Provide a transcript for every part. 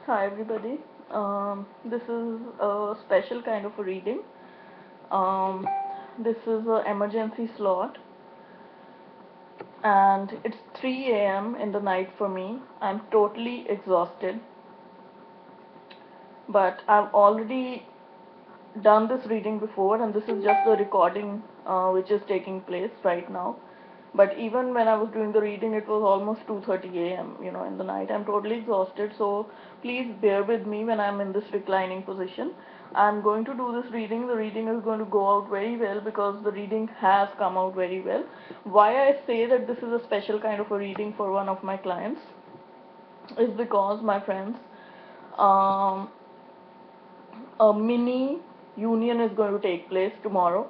Hi everybody. This is a special kind of a reading. Um, this is an emergency slot, and it's 3 a.m. in the night for me. I'm totally exhausted, but I've already done this reading before, and this is just the recording which is taking place right now. But even when I was doing the reading, it was almost 2:30 a.m. In the night. I'm totally exhausted, so please bear with me when I'm in this reclining position. I'm going to do this reading. The reading is going to go out very well because the reading has come out very well. Why I say that this is a special kind of a reading for one of my clients is because, my friends, um, a mini union is going to take place tomorrow.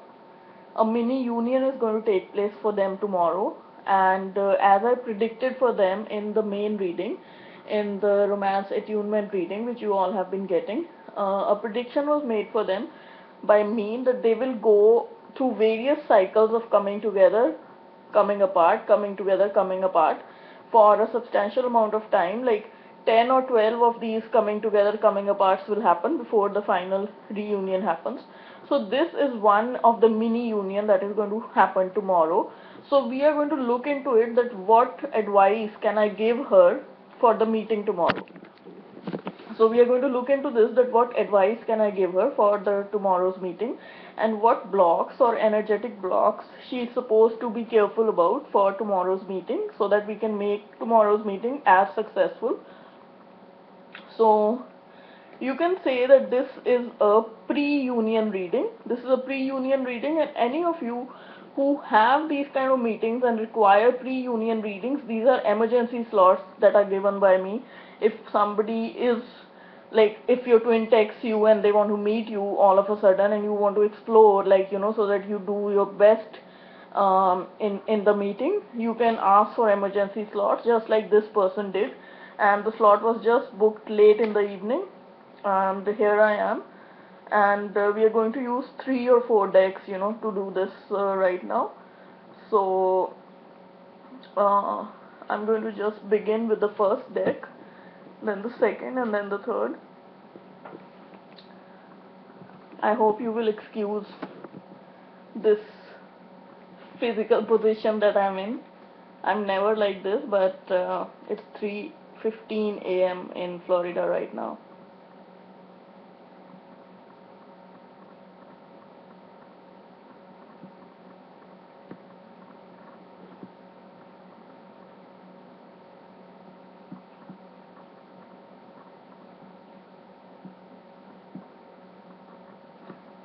A mini union is going to take place for them tomorrow, and as I predicted for them in the main reading, in the romance attunement reading which you all have been getting, a prediction was made for them by me that they will go through various cycles of coming together, coming apart, coming together, coming apart for a substantial amount of time, like 10 or 12 of these coming together, coming aparts will happen before the final reunion happens. So this is one of the mini union that is going to happen tomorrow. So we are going to look into it, that what advice can I give her for the meeting tomorrow. So we are going to look into this, that what advice can I give her for the tomorrow's meeting, and what blocks or energetic blocks she is supposed to be careful about for tomorrow's meeting, so that we can make tomorrow's meeting as successful. So you can say that this is a pre-union reading. This is a pre-union reading, and any of you who have these kind of meetings and require pre-union readings, these are emergency slots that are given by me. If somebody is, like, if your twin texts you and they want to meet you all of a sudden, and you want to explore, like, so that you do your best in the meeting, you can ask for emergency slots just like this person did, and the slot was just booked late in the evening, and here I am, and we are going to use 3 or 4 decks, to do this right now. So uh, I'm going to just begin with the first deck, then the second, and then the third. I hope you will excuse this physical position that I'm in. I'm never like this, but it's 3:15 a.m. in Florida right now.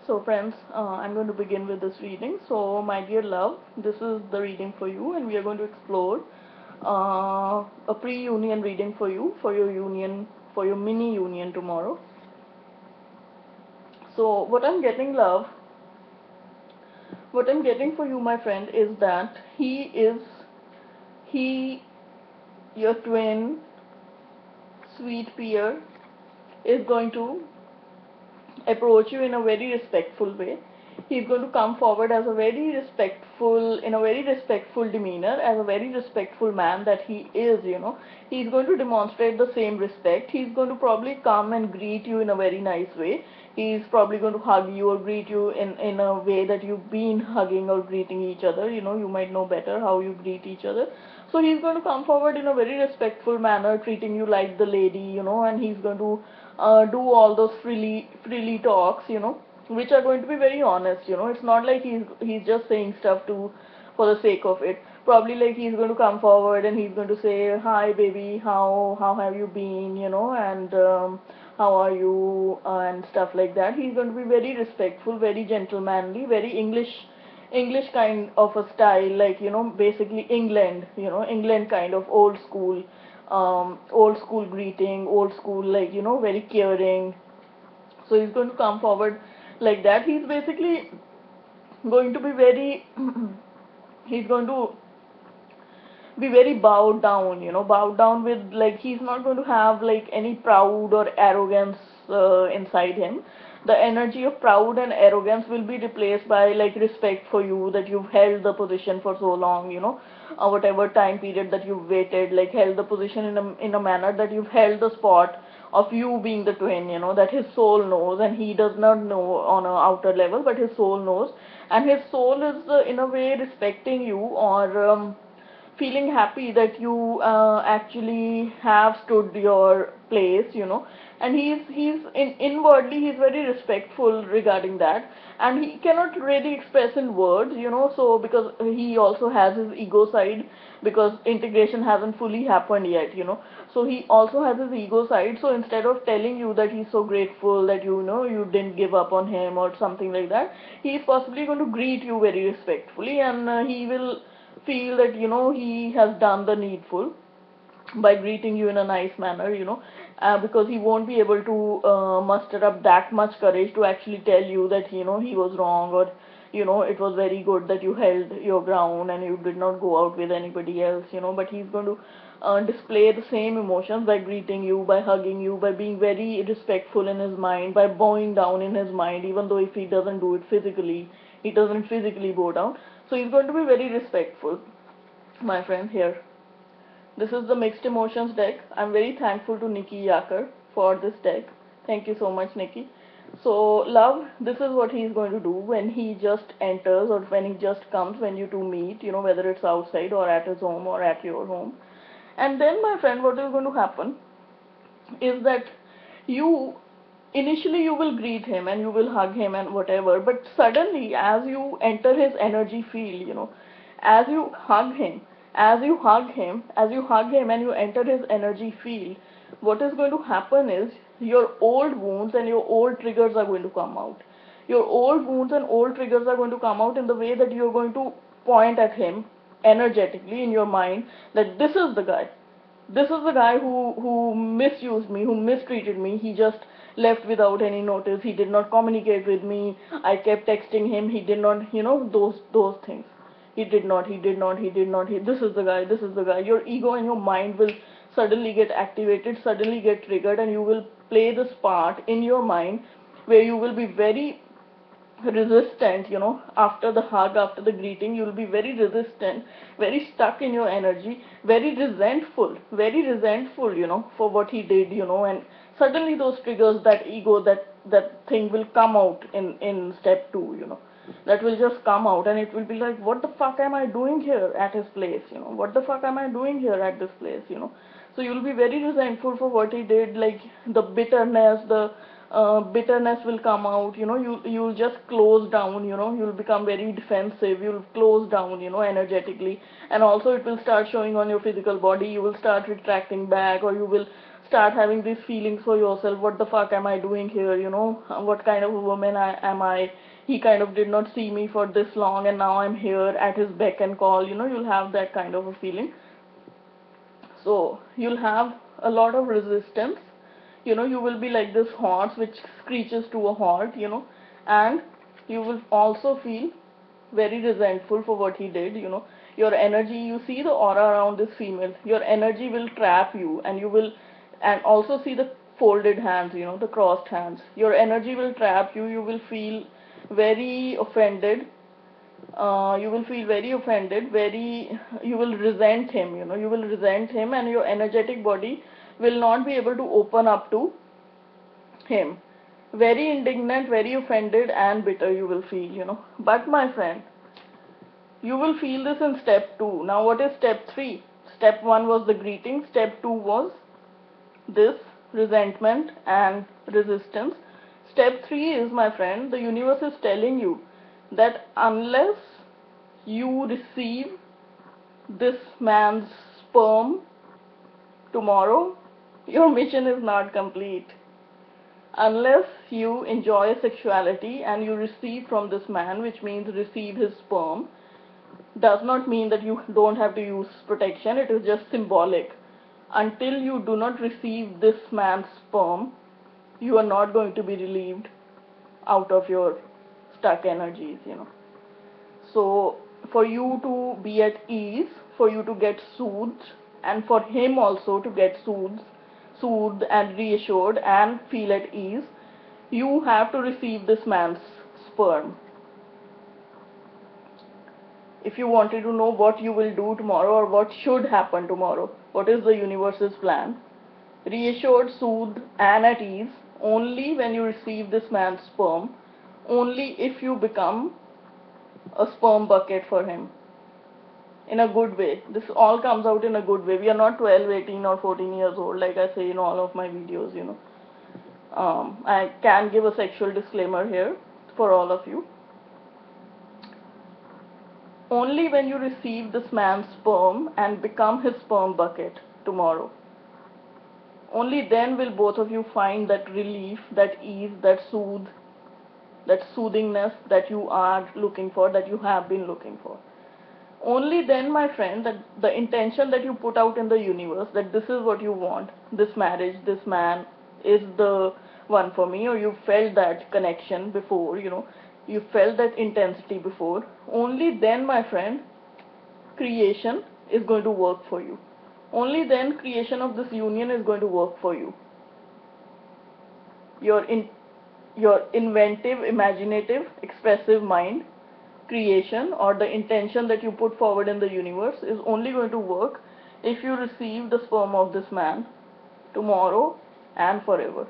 So friends, I'm going to begin with this reading. So my dear love, this is the reading for you, and we are going to explore a pre-union reading for you, for your union, for your mini union tomorrow. So what I'm getting for you, my friend, is that he, your twin, sweet peer, is going to approach you in a very respectful way. He's going to come forward as a very respectful, in a very respectful demeanor, as a very respectful man that he is. He's going to demonstrate the same respect. He's going to probably come and greet you in a very nice way. He's probably going to hug you or greet you in a way that you've been hugging or greeting each other. You might know better how you greet each other. So he's going to come forward in a very respectful manner, treating you like the lady, and he's going to do all those freely talks, which are going to be very honest. It's not like he's just saying stuff for the sake of it. Probably like he's going to come forward and he's going to say, hi baby, how have you been, and how are you, and stuff like that. He's going to be very respectful, very gentlemanly, very English kind of a style, like, basically England kind of old school greeting, old school, like, very caring. So he's going to come forward like that. He's basically going to be very he's going to be very bowed down with, like, he's not going to have like any proud or arrogance inside him. The energy of proud and arrogance will be replaced by like respect for you, that you've held the position for so long, whatever time period that you've waited, like held the position in a manner that you've held the spot of you being the twin, that his soul knows, and he does not know on a outer level, but his soul knows, and his soul is in a way respecting you, or feeling happy that you actually have stood your place, and inwardly he's very respectful regarding that, and he cannot really express in words, so because he also has his ego side, because integration hasn't fully happened yet, so he also has his ego side. So instead of telling you that he's so grateful that you didn't give up on him or something like that, he's possibly going to greet you very respectfully, and he will feel that he has done the needful by greeting you in a nice manner, because he won't be able to muster up that much courage to actually tell you that he was wrong, or it was very good that you held your ground and you did not go out with anybody else, but he's going to display the same emotions by greeting you, by hugging you, by being very respectful in his mind, by bowing down in his mind, even though if he doesn't do it physically, he doesn't physically bow down. So he's going to be very respectful, my friend, here. This is the mixed emotions deck. I'm very thankful to Nikki Yacker for this deck. Thank you so much, Nikki. So, love, this is what he's going to do when he just enters, or when he just comes, when you two meet, whether it's outside or at his home or at your home. And then, my friend, what is going to happen is that you initially you will greet him and you will hug him and whatever, but suddenly as you enter his energy field, as you hug him and you enter his energy field, what is going to happen is your old wounds and your old triggers are going to come out. Your old wounds and old triggers are going to come out in the way that you're going to point at him energetically in your mind, that this is the guy who misused me, who mistreated me. He just left without any notice. He did not communicate with me. I kept texting him. He did not, those things. He did not. This is the guy. This is the guy. Your ego and your mind will suddenly get activated, suddenly get triggered, and you will play this part in your mind where you will be very resistant, after the hug, after the greeting, you'll be very resistant, very stuck in your energy, very resentful, for what he did, and suddenly those triggers, that ego, that thing will come out in step 2, that will just come out, and it will be like, what the fuck am I doing here at his place, what the fuck am I doing here at this place, so you'll be very resentful for what he did, like the bitterness will come out, you'll just close down, you'll become very defensive, you'll close down, energetically, and also it will start showing on your physical body. You will start retracting back, or you will start having these feelings for yourself, what the fuck am I doing here, what kind of a woman am I, he kind of did not see me for this long, and now I'm here at his beck and call, you'll have that kind of a feeling. So you'll have a lot of resistance, you will be like this horse which screeches to a halt, and you will also feel very resentful for what he did, your energy, you see the aura around this female, your energy will trap you, and you will, and also see the folded hands, the crossed hands, your energy will trap you, you will feel very offended, you will resent him, and your energetic body will not be able to open up to him. Very indignant, very offended and bitter you will feel, But my friend, you will feel this in step 2. Now what is step 3? Step 1 was the greeting, step 2 was this resentment and resistance. Step 3 is, my friend, the universe is telling you that unless you receive this man's sperm tomorrow, your mission is not complete. Unless you enjoy sexuality and you receive from this man, which means receive his sperm, does not mean that you don't have to use protection, it is just symbolic. Until you do not receive this man's sperm, you are not going to be relieved out of your stuck energies, So, for you to be at ease, for you to get soothed, and for him also to get soothed and reassured and feel at ease, you have to receive this man's sperm. If you wanted to know what you will do tomorrow or what should happen tomorrow, what is the universe's plan, reassured, soothed, and at ease only when you receive this man's sperm, only if you become a sperm bucket for him. In a good way. This all comes out in a good way. We are not 12, 18 or 14 years old like I say in all of my videos, you know. I can give a sexual disclaimer here for all of you. Only when you receive this man's sperm and become his sperm bucket tomorrow, only then will both of you find that relief, that ease, that soothingness that you are looking for, that you have been looking for. Only then, my friend, that the intention that you put out in the universe, that this is what you want, this marriage, this man is the one for me, or you felt that connection before, you know, you felt that intensity before, only then, my friend, creation is going to work for you. Only then creation of this union is going to work for you. Your inventive, imaginative, expressive mind, creation, or the intention that you put forward in the universe is only going to work if you receive the sperm of this man tomorrow and forever.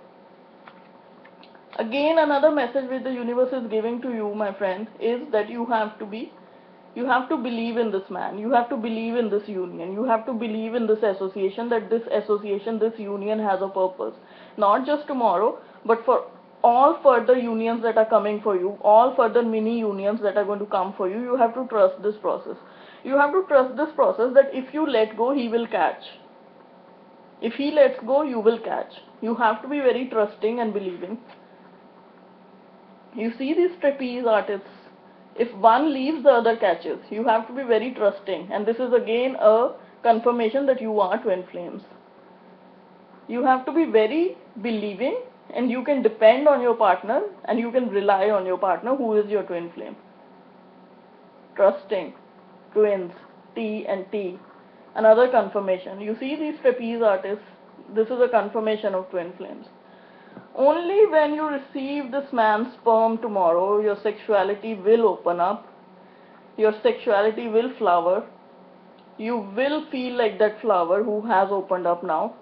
Again, another message which the universe is giving to you, my friend, is that you have to believe in this man, you have to believe in this union, you have to believe in this association, that this association, this union has a purpose, not just tomorrow, but for all further unions that are coming for you, all further mini unions that are going to come for you. You have to trust this process. You have to trust this process, that if you let go, he will catch. If he lets go, you will catch. You have to be very trusting and believing. You see these trapeze artists, if one leaves, the other catches. You have to be very trusting, and this is again a confirmation that you are twin flames. You have to be very believing, and you can depend on your partner, and you can rely on your partner who is your twin flame. Trusting, twins, T and T. Another confirmation. You see these trapeze artists, this is a confirmation of twin flames. Only when you receive this man's sperm tomorrow, your sexuality will open up, your sexuality will flower, you will feel like that flower who has opened up now.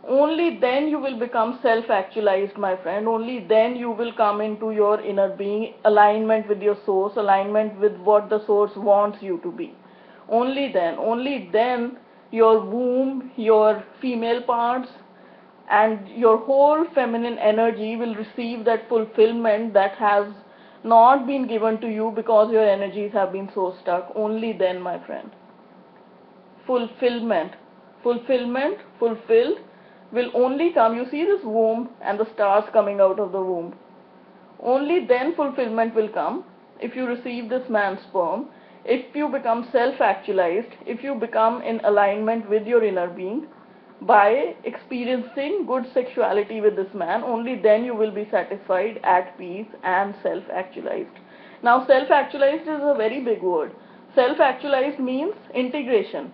Only then you will become self-actualized, my friend. Only then you will come into your inner being, alignment with your source, alignment with what the source wants you to be. Only then your womb, your female parts, and your whole feminine energy will receive that fulfillment that has not been given to you because your energies have been so stuck. Only then, my friend. Fulfillment, fulfilled will only come. You see this womb and the stars coming out of the womb. Only then fulfillment will come if you receive this man's sperm, if you become self-actualized, if you become in alignment with your inner being, by experiencing good sexuality with this man. Only then you will be satisfied, at peace, and self-actualized. Now, self-actualized is a very big word. Self-actualized means integration.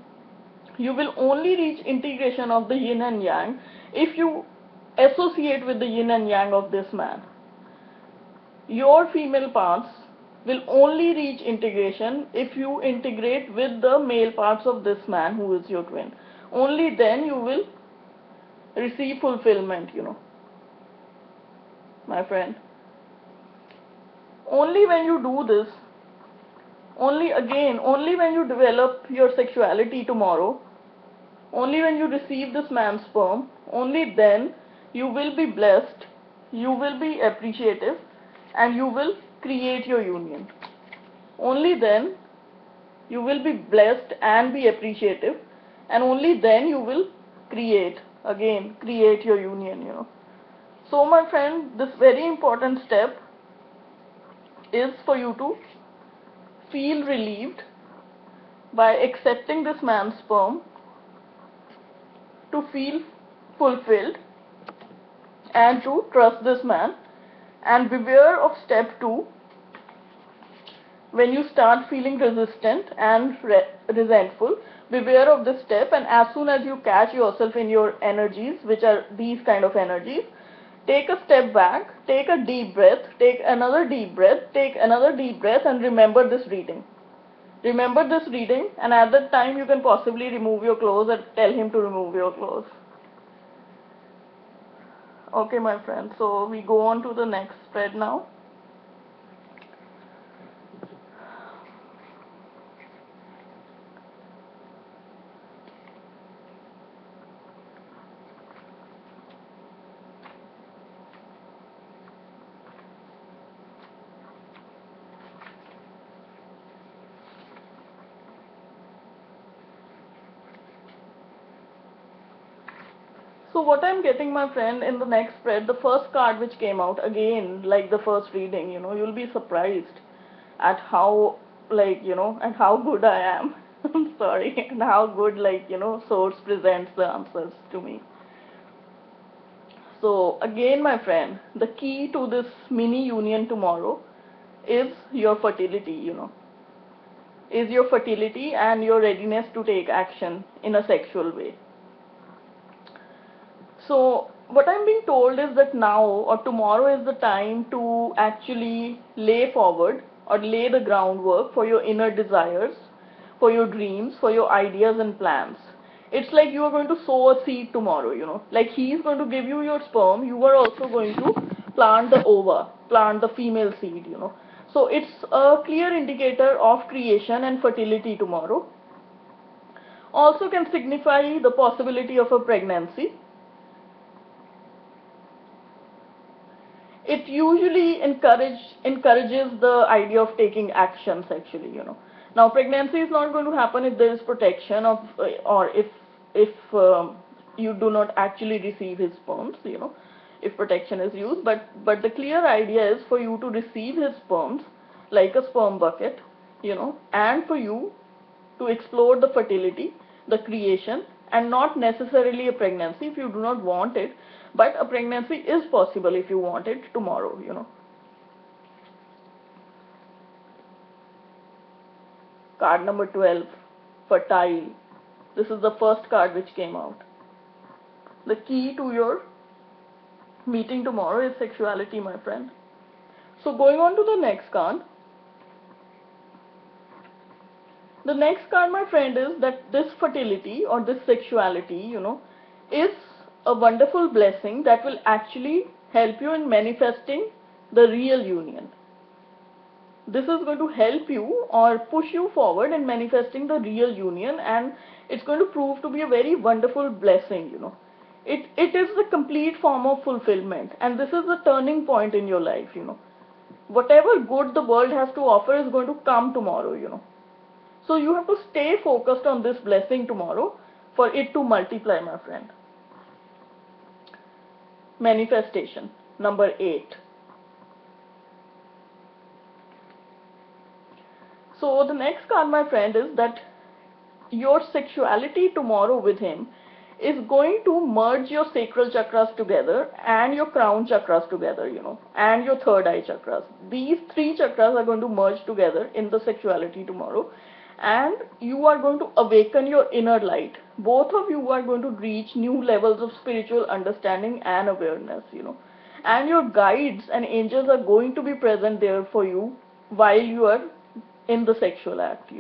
You will only reach integration of the yin and yang if you associate with the yin and yang of this man. Your female parts will only reach integration if you integrate with the male parts of this man who is your twin. Only then you will receive fulfillment, you know, my friend. Only when you do this, only when you develop your sexuality tomorrow, only when you receive this man's sperm, only then you will be blessed, you will be appreciative, and you will create your union. Only then you will be blessed and be appreciative, and only then you will create your union, you know. So, my friend, this very important step is for you to feel relieved by accepting this man's sperm, to feel fulfilled, and to trust this man. And beware of step 2, when you start feeling resistant and resentful. Beware of this step, and as soon as you catch yourself in your energies, which are these kind of energies, take a step back, take a deep breath, take another deep breath, take another deep breath, and remember this reading. Remember this reading, and at that time you can possibly remove your clothes and tell him to remove your clothes. Okay, my friend. So we go on to the next spread now. So what I'm getting, my friend, in the next spread, the first card which came out, again, like the first reading, you'll be surprised at how, at how good I am. I'm sorry, and how good, Source presents the answers to me. So again, my friend, the key to this mini union tomorrow is your fertility, is your fertility and your readiness to take action in a sexual way. So what I'm being told is that now or tomorrow is the time to actually lay forward or lay the groundwork for your inner desires, for your dreams, for your ideas and plans. It's like you are going to sow a seed tomorrow. Like he is going to give you your sperm, you are also going to plant the ova, plant the female seed. So it's a clear indicator of creation and fertility tomorrow. Also can signify the possibility of a pregnancy. It usually encourages the idea of taking actions actually. Now pregnancy is not going to happen if there is protection of or if you do not actually receive his sperms, if protection is used, but the clear idea is for you to receive his sperms like a sperm bucket, and for you to explore the fertility, the creation, and not necessarily a pregnancy if you do not want it, but a pregnancy is possible if you want it tomorrow. Card number 12, fertile. This is the first card which came out. The key to your meeting tomorrow is sexuality, my friend. So going on to the next card. The next card, my friend, is that this fertility or this sexuality, is a wonderful blessing that will actually help you in manifesting the real union. This is going to help you or push you forward in manifesting the real union, and it's going to prove to be a very wonderful blessing. It is the complete form of fulfillment, and this is the turning point in your life. Whatever good the world has to offer is going to come tomorrow. So you have to stay focused on this blessing tomorrow for it to multiply, my friend. Manifestation, number 8. So the next card, my friend, is that your sexuality tomorrow with him is going to merge your sacral chakras together and your crown chakras together, and your third eye chakras. These three chakras are going to merge together in the sexuality tomorrow, and you are going to awaken your inner light. Both of you are going to reach new levels of spiritual understanding and awareness, and your guides and angels are going to be present there for you while you are in the sexual act.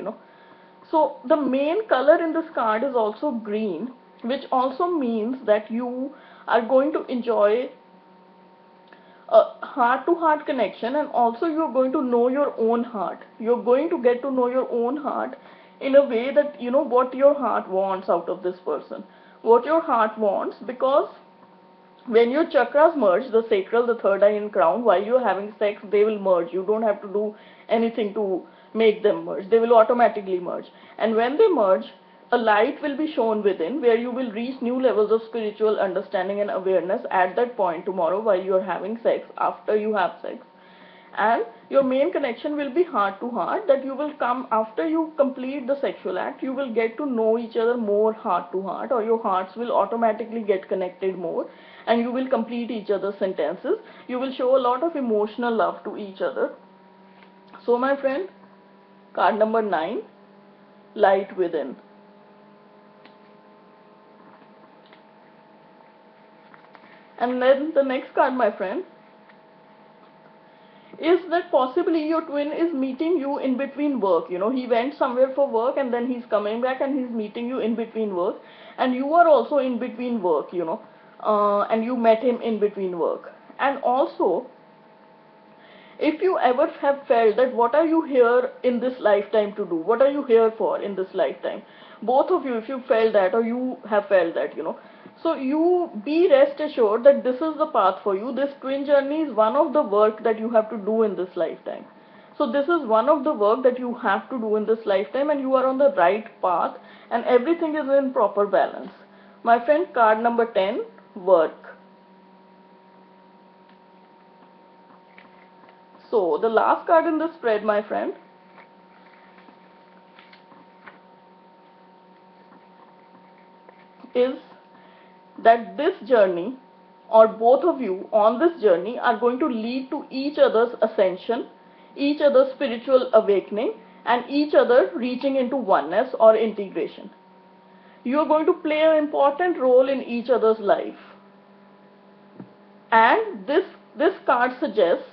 So the main color in this card is also green, which also means that you are going to enjoy a heart-to-heart connection, and also you're going to know your own heart. You're going to get to know your own heart in a way that you know what your heart wants out of this person, what your heart wants, because when your chakras merge, the sacral, the third eye and crown, while you're having sex, they will merge. You don't have to do anything to make them merge. They will automatically merge. And when they merge, a light will be shown within where you will reach new levels of spiritual understanding and awareness at that point tomorrow while you're having sex, after you have sex. And your main connection will be heart to heart, that you will come after you complete the sexual act. You will get to know each other more heart to heart, or your hearts will automatically get connected more, and you will complete each other's sentences. You will show a lot of emotional love to each other. So my friend, card number 9, light within. And then the next card, my friend, is that possibly your twin is meeting you in between work. He went somewhere for work and then he's coming back and he's meeting you in between work, and you are also in between work. and you met him in between work. And also, if you ever have felt that what are you here in this lifetime to do, what are you here for in this lifetime, both of you, if you felt that or you have felt that, so you be rest assured that this is the path for you. This twin journey is one of the work that you have to do in this lifetime. So this is one of the work that you have to do in this lifetime, and you are on the right path, and everything is in proper balance. My friend, card number 10, work. So the last card in this spread, my friend, is that this journey, or both of you on this journey, are going to lead to each other's ascension, each other's spiritual awakening, and each other reaching into oneness or integration. You are going to play an important role in each other's life. And this card suggests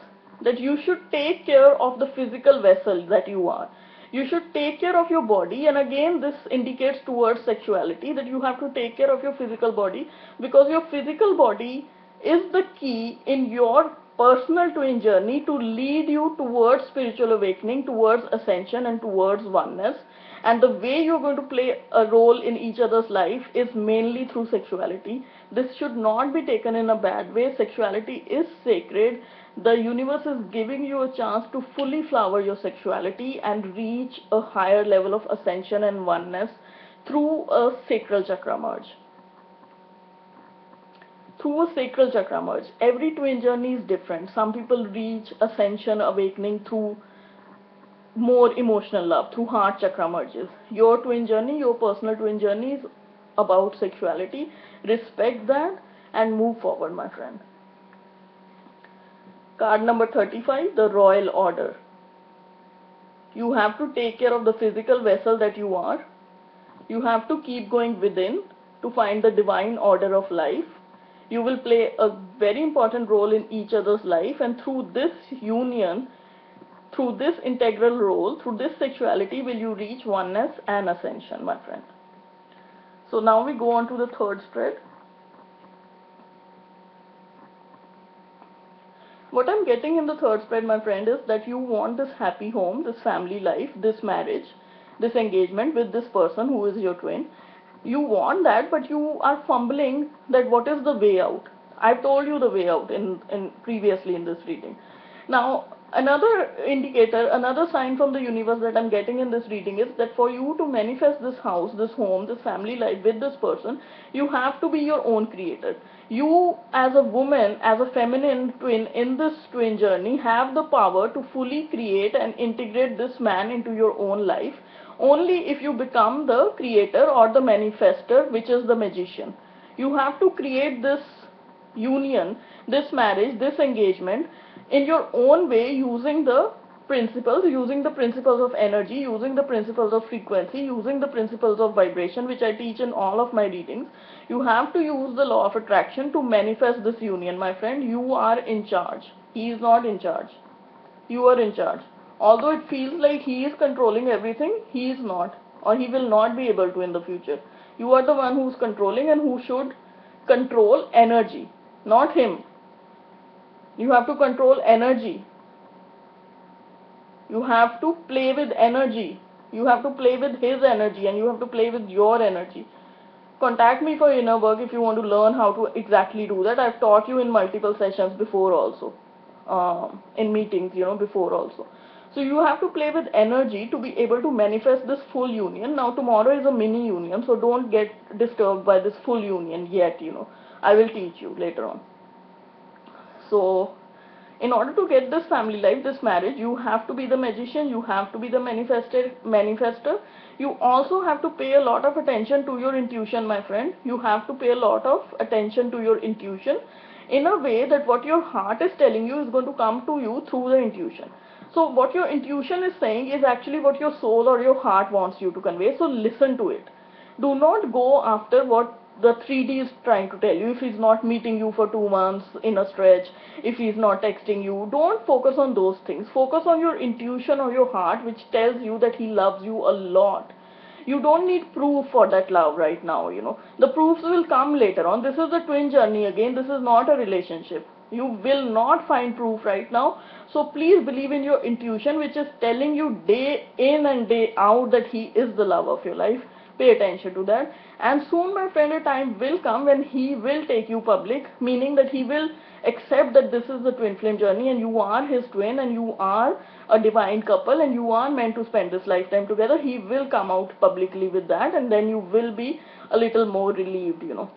that you should take care of the physical vessel that you are. You should take care of your body, and again this indicates towards sexuality, that you have to take care of your physical body, because your physical body is the key in your personal twin journey to lead you towards spiritual awakening, towards ascension, and towards oneness. And the way you're going to play a role in each other's life is mainly through sexuality. This should not be taken in a bad way. Sexuality is sacred. The universe is giving you a chance to fully flower your sexuality and reach a higher level of ascension and oneness through a sacral chakra merge. Through a sacral chakra merge. Every twin journey is different. Some people reach ascension, awakening through more emotional love, through heart chakra merges. Your twin journey, your personal twin journey, is about sexuality. Respect that and move forward, my friend. Card number 35, the Royal Order. You have to take care of the physical vessel that you are. You have to keep going within to find the divine order of life. You will play a very important role in each other's life, and through this union, through this integral role, through this sexuality, will you reach oneness and ascension, my friend. So now we go on to the third spread. What I'm getting in the third spread, my friend, is that you want this happy home, this family life, this marriage, this engagement with this person who is your twin. You want that, but you are fumbling that what is the way out. I've told you the way out in previously in this reading. Now, another indicator, another sign from the universe that I'm getting in this reading is that for you to manifest this house, this home, this family life with this person, you have to be your own creator. You, as a woman, as a feminine twin in this twin journey, have the power to fully create and integrate this man into your own life, only if you become the creator or the manifester, which is the magician. You have to create this union, this marriage, this engagement in your own way, using the principles of energy, using the principles of frequency, using the principles of vibration, which I teach in all of my readings. You have to use the law of attraction to manifest this union, my friend. You are in charge. He is not in charge. You are in charge. Although it feels like he is controlling everything, he is not, or he will not be able to in the future. You are the one who is controlling and who should control energy, not him. You have to control energy. You have to play with energy. You have to play with his energy, and you have to play with your energy. Contact me for inner work if you want to learn how to exactly do that. I've taught you in multiple sessions before also, in meetings, before also. So you have to play with energy to be able to manifest this full union. Now tomorrow is a mini union, so don't get disturbed by this full union yet, I will teach you later on. So in order to get this family life, this marriage, you have to be the magician, you have to be the manifester. You also have to pay a lot of attention to your intuition, my friend. You have to pay a lot of attention to your intuition in a way that what your heart is telling you is going to come to you through the intuition. So what your intuition is saying is actually what your soul or your heart wants you to convey. So listen to it. Do not go after what the 3D is trying to tell you. If he's not meeting you for 2 months in a stretch, if he's not texting you, don't focus on those things. Focus on your intuition or your heart, which tells you that he loves you a lot. You don't need proof for that love right now, you know. The proofs will come later on. This is the twin journey again. This is not a relationship. You will not find proof right now. So please believe in your intuition, which is telling you day in and day out that he is the love of your life. Pay attention to that. And soon, my friend, a time will come when he will take you public, meaning that he will accept that this is the twin flame journey and you are his twin and you are a divine couple and you are meant to spend this lifetime together. He will come out publicly with that, and then you will be a little more relieved, you know.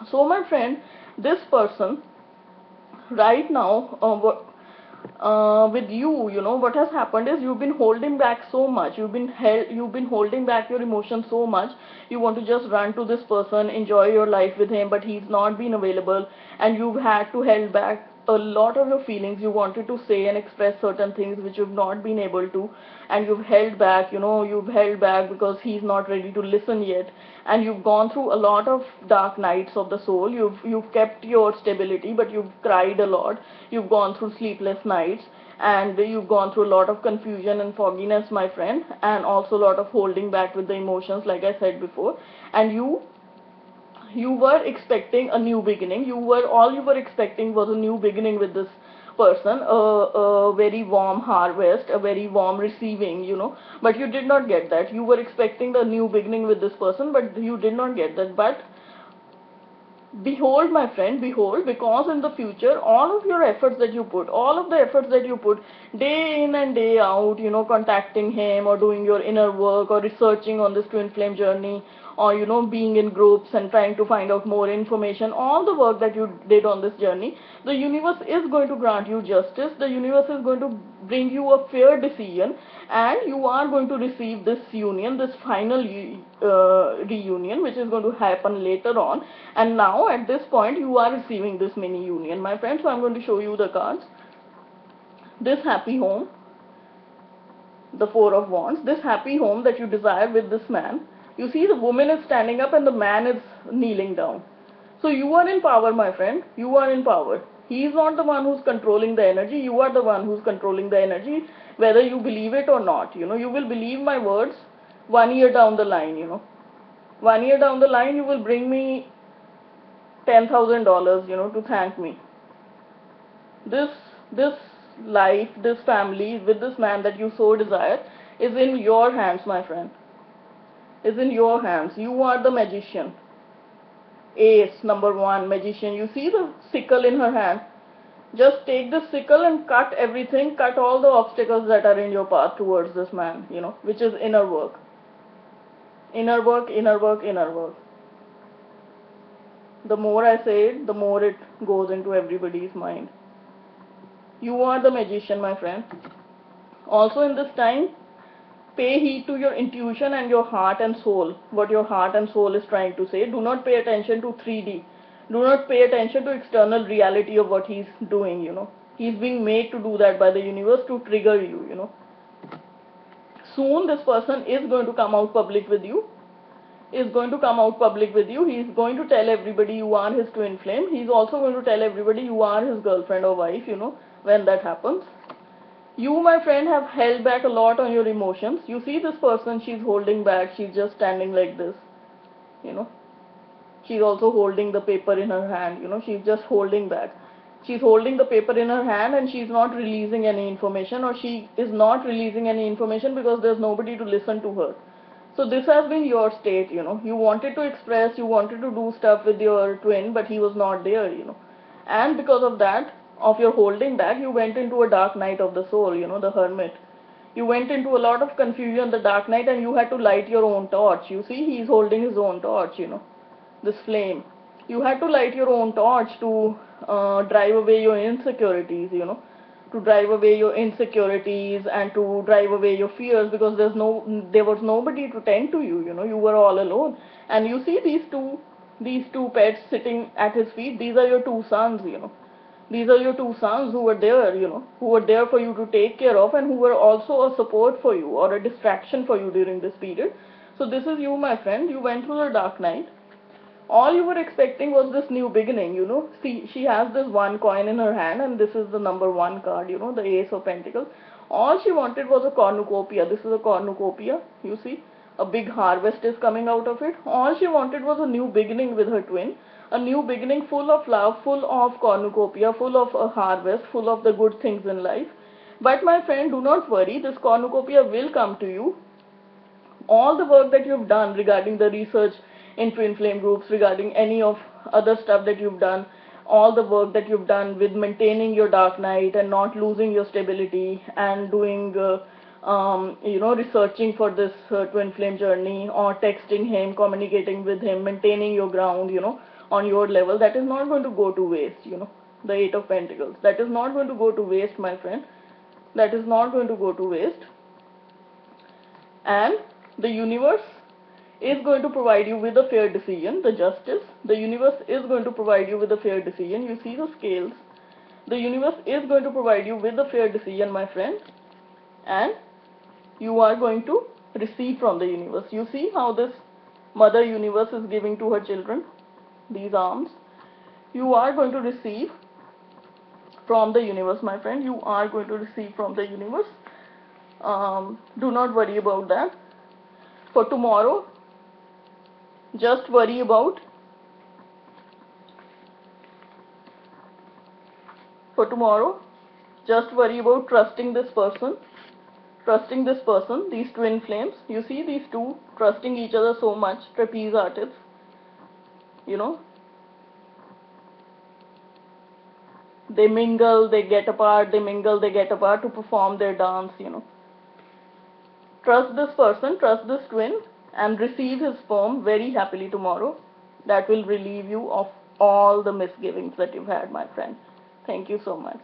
So, my friend, this person right now, with you, you know, what has happened is you've been holding back so much. You've been holding back your emotions so much. You want to just run to this person, enjoy your life with him, but he's not been available, and you've had to hold back a lot of your feelings. You wanted to say and express certain things which you've not been able to, and you've held back, you know, you've held back because he's not ready to listen yet, and you've gone through a lot of dark nights of the soul. You've kept your stability, but you've cried a lot. You've gone through sleepless nights, and you've gone through a lot of confusion and fogginess, my friend, and also a lot of holding back with the emotions, like I said before. And you were expecting a new beginning. All you were expecting was a new beginning with this person, a very warm harvest, a very warm receiving, you know, but you did not get that. You were expecting the new beginning with this person, but you did not get that. But behold, my friend, behold, because in the future, all of your efforts that you put, all of the efforts that you put day in and day out, you know, contacting him or doing your inner work or researching on this twin flame journey, or, you know, being in groups and trying to find out more information, all the work that you did on this journey, the universe is going to grant you justice. The universe is going to bring you a fair decision, and you are going to receive this union, this final reunion, which is going to happen later on. And now at this point you are receiving this mini union, my friend. So I'm going to show you the cards. This happy home, the Four of Wands, this happy home that you desire with this man. You see, the woman is standing up and the man is kneeling down. So you are in power, my friend. You are in power. He is not the one who's controlling the energy. You are the one who's controlling the energy, whether you believe it or not. You know, you will believe my words 1 year down the line, you know. 1 year down the line, you will bring me $10,000, you know, to thank me. This life, this family with this man that you so desire is in your hands, my friend. Is in your hands. You are the magician. Ace, number one, magician. You see the sickle in her hand? Just take the sickle and cut everything, cut all the obstacles that are in your path towards this man, you know, which is inner work. Inner work, inner work, inner work. The more I say it, the more it goes into everybody's mind. You are the magician, my friend. Also in this time, pay heed to your intuition and your heart and soul, what your heart and soul is trying to say. Do not pay attention to 3D. Do not pay attention to external reality of what he's doing, you know. He's being made to do that by the universe to trigger you, you know. Soon this person is going to come out public with you. Is going to come out public with you. He's going to tell everybody you are his twin flame. He's also going to tell everybody you are his girlfriend or wife, you know, when that happens. You, my friend, have held back a lot on your emotions. You see this person, she's holding back. She's just standing like this, you know. She's also holding the paper in her hand, you know. She's just holding back. She's holding the paper in her hand and she's not releasing any information, or she is not releasing any information because there's nobody to listen to her. So this has been your state, you know. You wanted to express, you wanted to do stuff with your twin, but he was not there, you know. And because of that, of your holding back, you went into a dark night of the soul, you know, the hermit. You went into a lot of confusion, the dark night, and you had to light your own torch. You see, he's holding his own torch, you know, this flame. You had to light your own torch to drive away your insecurities, you know, to drive away your insecurities and to drive away your fears, because there was nobody to tend to you, you know, you were all alone. And you see these two pets sitting at his feet. These are your two sons, you know. These are your two sons who were there, you know, who were there for you to take care of, and who were also a support for you or a distraction for you during this period. So this is you, my friend. You went through the dark night. All you were expecting was this new beginning, you know. See, she has this one coin in her hand, and this is the number one card, you know, the Ace of Pentacles. All she wanted was a cornucopia. This is a cornucopia, you see, a big harvest is coming out of it. All she wanted was a new beginning with her twin, a new beginning full of love, full of cornucopia, full of a harvest, full of the good things in life. But my friend, do not worry, this cornucopia will come to you. All the work that you've done regarding the research in twin flame groups, regarding any of other stuff that you've done, all the work that you've done with maintaining your dark night and not losing your stability and doing researching for this twin flame journey, or texting him, communicating with him, maintaining your ground, on your level, that is not going to go to waste. The Eight of Pentacles, that is not going to go to waste, my friend. That is not going to go to waste. And the universe is going to provide you with a fair decision, the justice. The universe is going to provide you with a fair decision. You see the scales. The universe is going to provide you with a fair decision, my friend. And you are going to receive from the universe. You see how this mother universe is giving to her children these arms. You are going to receive from the universe, my friend. You are going to receive from the universe. Do not worry about that. For tomorrow, just worry about trusting this person, these twin flames. You see these two trusting each other so much, trapeze artists, they mingle, they get apart, to perform their dance, Trust this person, trust this twin, and receive his sperm very happily tomorrow. That will relieve you of all the misgivings that you've had, my friend. Thank you so much.